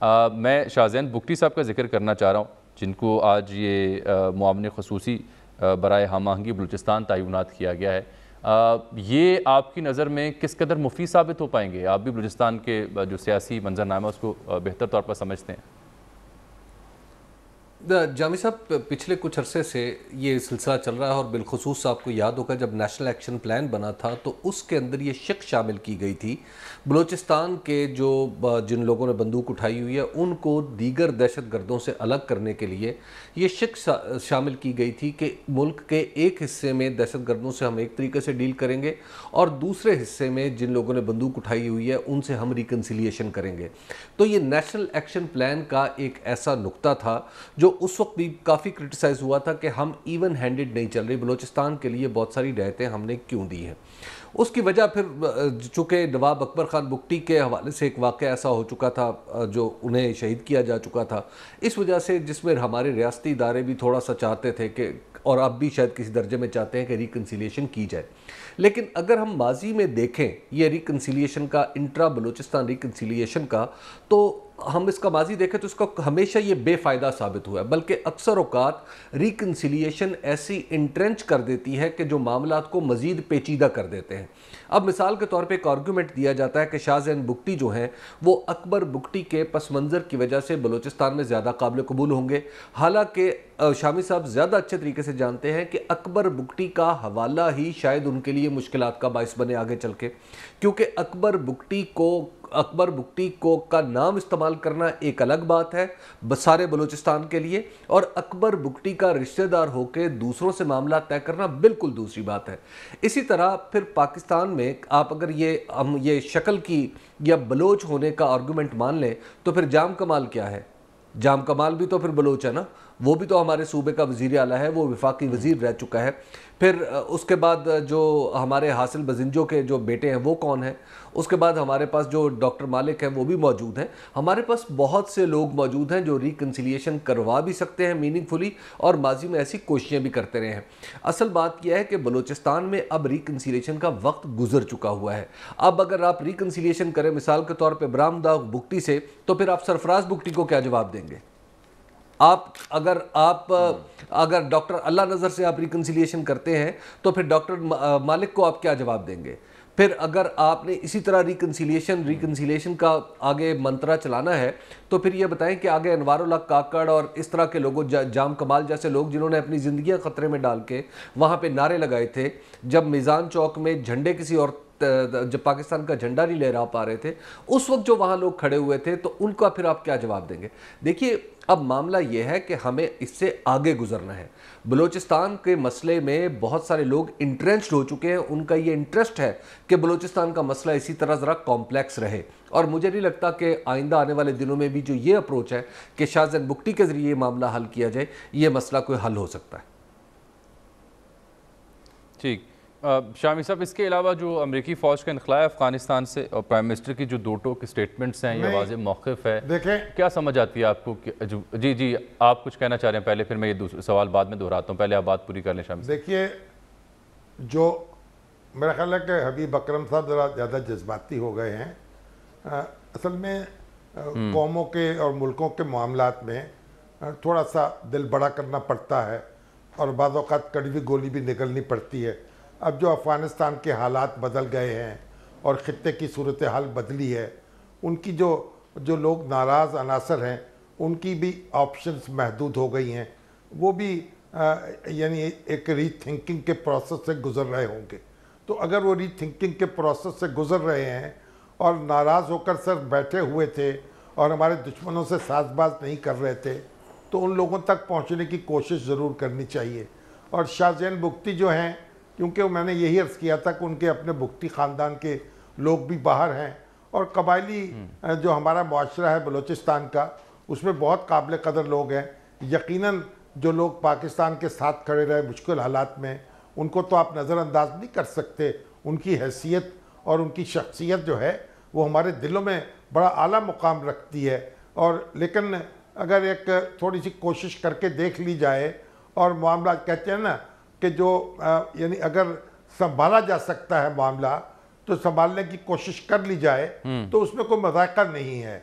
मैं शाहज़ैन बुगटी साहब का जिक्र करना चाह रहा हूँ, जिनको आज ये मुआवन खसूसी बराए हम आहंगी बलूचिस्तान तयनात किया गया है। ये आपकी नज़र में किस कदर मुफीद साबित हो पाएंगे? आप भी बलूचिस्तान के जो सियासी मंजरनामा उसको बेहतर तौर पर समझते हैं। जामी साहब, पिछले कुछ अरसे से ये सिलसिला चल रहा है और बिलखुसूस आपको याद होगा जब नेशनल एक्शन प्लान बना था तो उसके अंदर ये शिक शामिल की गई थी। बलूचिस्तान के जो जिन लोगों ने बंदूक उठाई हुई है उनको दीगर दहशत गर्दों से अलग करने के लिए ये शिक शामिल की गई थी कि मुल्क के एक हिस्से में दहशत गर्दों से हम एक तरीके से डील करेंगे और दूसरे हिस्से में जिन लोगों ने बंदूक उठाई हुई है उनसे हम रिकन्सिलिएशन करेंगे। तो ये नेशनल एक्शन प्लान का एक ऐसा नुक्ता था जो उस वक्त भी काफ़ी क्रिटिसाइज हुआ था कि हम इवन हैंडेड नहीं चल रही, बलूचिस्तान के लिए बहुत सारी रियायतें हमने क्यों दी हैं। उसकी वजह फिर चूँकि नवाब अकबर ख़ान बुगटी के हवाले से एक वाक़या ऐसा हो चुका था जो उन्हें शहीद किया जा चुका था, इस वजह से जिसमें हमारे रियासती इदारे भी थोड़ा सा चाहते थे कि, और अब भी शायद किसी दर्जे में चाहते हैं कि रिकन्सिलिएशन की जाए। लेकिन अगर हम माजी में देखें ये रिकन्सिलिएशन का, इंट्रा बलूचिस्तान रिकन्सिलिएशन का, तो हम इसका माजी देखें तो इसका हमेशा ये बेफ़ायदा साबित हुआ है। बल्कि अक्सर औकात रिकन्सिलिएशन ऐसी इंट्रेंच कर देती है कि जो मामलात को मज़ीद पेचीदा कर देते हैं। अब मिसाल के तौर पे एक आर्गूमेंट दिया जाता है कि शाहज़ैन बुगटी जो हैं वो अकबर बुगटी के पस मंज़र की वजह से बलूचिस्तान में ज़्यादा काबिल कबूल होंगे। हालांकि शामी साहब ज़्यादा अच्छे तरीके से जानते हैं कि अकबर बुगटी का हवाला ही शायद उनके लिए मुश्किलात का बाइस बने आगे चल के, क्योंकि अकबर बुगटी को का नाम इस्तेमाल करना एक अलग बात है सारे बलूचिस्तान के लिए, और अकबर बुगटी का रिश्तेदार होकर दूसरों से मामला तय करना बिल्कुल दूसरी बात है। इसी तरह फिर पाकिस्तान में आप अगर हम ये शक्ल की या बलोच होने का आर्गूमेंट मान लें तो फिर जाम कमाल क्या है? जाम कमाल भी तो फिर बलोच है ना, वो भी तो हमारे सूबे का वज़ीर आला है, वो वफाकी वज़ीर रह चुका है। फिर उसके बाद जो हमारे हासिल बजिंजो के जो बेटे हैं वो कौन है? उसके बाद हमारे पास जो डॉक्टर मालिक हैं वो भी मौजूद हैं। हमारे पास बहुत से लोग मौजूद हैं जो रिकन्सिलिएशन करवा भी सकते हैं मीनिंगफुली, और माजी में ऐसी कोशिशें भी करते रहे हैं। असल बात यह है कि बलूचिस्तान में अब रिकन्सिलिएशन का वक्त गुजर चुका हुआ है। अब अगर आप रिकन्सिलिएशन करें मिसाल के तौर पर बरामदा बुगटी से, तो फिर आप सरफराज बुगटी को क्या जवाब देंगे? अगर डॉक्टर अल्लाह नज़र से आप रिकन्सिलिएशन करते हैं तो फिर डॉक्टर मालिक को आप क्या जवाब देंगे? फिर अगर आपने इसी तरह रिकन्सिलिएशन का आगे मंत्रा चलाना है तो फिर ये बताएं कि आगे अनवारुल हक काकड़ और इस तरह के लोगों, जाम कमाल जैसे लोग जिन्होंने अपनी ज़िंदगियां ख़तरे में डाल के वहाँ पे नारे लगाए थे, जब मीज़ान चौक में झंडे किसी और जब पाकिस्तान का झंडा नहीं लहरा पा रहे थे उस वक्त जो वहाँ लोग खड़े हुए थे, तो उनका फिर आप क्या जवाब देंगे? देखिए, अब मामला यह है कि हमें इससे आगे गुजरना है। बलूचिस्तान के मसले में बहुत सारे लोग इंट्रेंच्ड हो चुके हैं, उनका ये इंटरेस्ट है कि बलूचिस्तान का मसला इसी तरह ज़रा कॉम्प्लेक्स रहे, और मुझे नहीं लगता कि आइंदा आने वाले दिनों में भी जो ये अप्रोच है कि शाहज़ैन बुगटी के ज़रिए मामला हल किया जाए, ये मसला कोई हल हो सकता है। ठीक, शामी साहब, इसके अलावा जो अमेरिकी फ़ौज का इनखला है अफ़गानिस्तान से और प्राइम मिनिस्टर की जो दो टोक स्टेटमेंट्स हैं, ये वाज़ेह मौक़िफ़ है, देखें क्या समझ आती है आपको? जी, आप कुछ कहना चाह रहे हैं पहले, फिर मैं ये दूसरा सवाल बाद में दोहराता हूँ, पहले आप बात पूरी कर लें शामी। देखिए, जो मेरा ख्याल है कि हबीब अकरम साहब ज़रा ज़्यादा जज्बाती हो गए हैं। असल में कौमों के और मुल्कों के मामलात में थोड़ा सा दिल बड़ा करना पड़ता है और बाज़ औक़ात कड़वी गोली भी निकलनी पड़ती है। अब जो अफ़गानिस्तान के हालात बदल गए हैं और ख़ित्ते की सूरत हाल बदली है, उनकी जो लोग नाराज़ अनासर हैं उनकी भी ऑप्शंस महदूद हो गई हैं, वो भी यानी एक रीथिंकिंग के प्रोसेस से गुज़र रहे होंगे। तो अगर वो रीथिंकिंग के प्रोसेस से गुज़र रहे हैं और नाराज़ होकर सिर्फ बैठे हुए थे और हमारे दुश्मनों से साजबाज नहीं कर रहे थे, तो उन लोगों तक पहुँचने की कोशिश ज़रूर करनी चाहिए। और शाहज़ैन बुगटी जो हैं, क्योंकि मैंने यही अर्ज़ किया था कि उनके अपने बुगटी ख़ानदान के लोग भी बाहर हैं, और कबायली जो हमारा मुआशरा है बलूचिस्तान का, उसमें बहुत काबिल कदर लोग हैं। यकीनन जो लोग पाकिस्तान के साथ खड़े रहे मुश्किल हालात में, उनको तो आप नज़रअंदाज नहीं कर सकते। उनकी हैसियत और उनकी शख्सियत जो है वो हमारे दिलों में बड़ा आला मुकाम रखती है। और लेकिन अगर एक थोड़ी सी कोशिश करके देख ली जाए, और मामला कहते हैं ना कि जो यानी अगर संभाला जा सकता है मामला, तो संभालने की कोशिश कर ली जाए, तो उसमें कोई मज़ाक़ा नहीं है।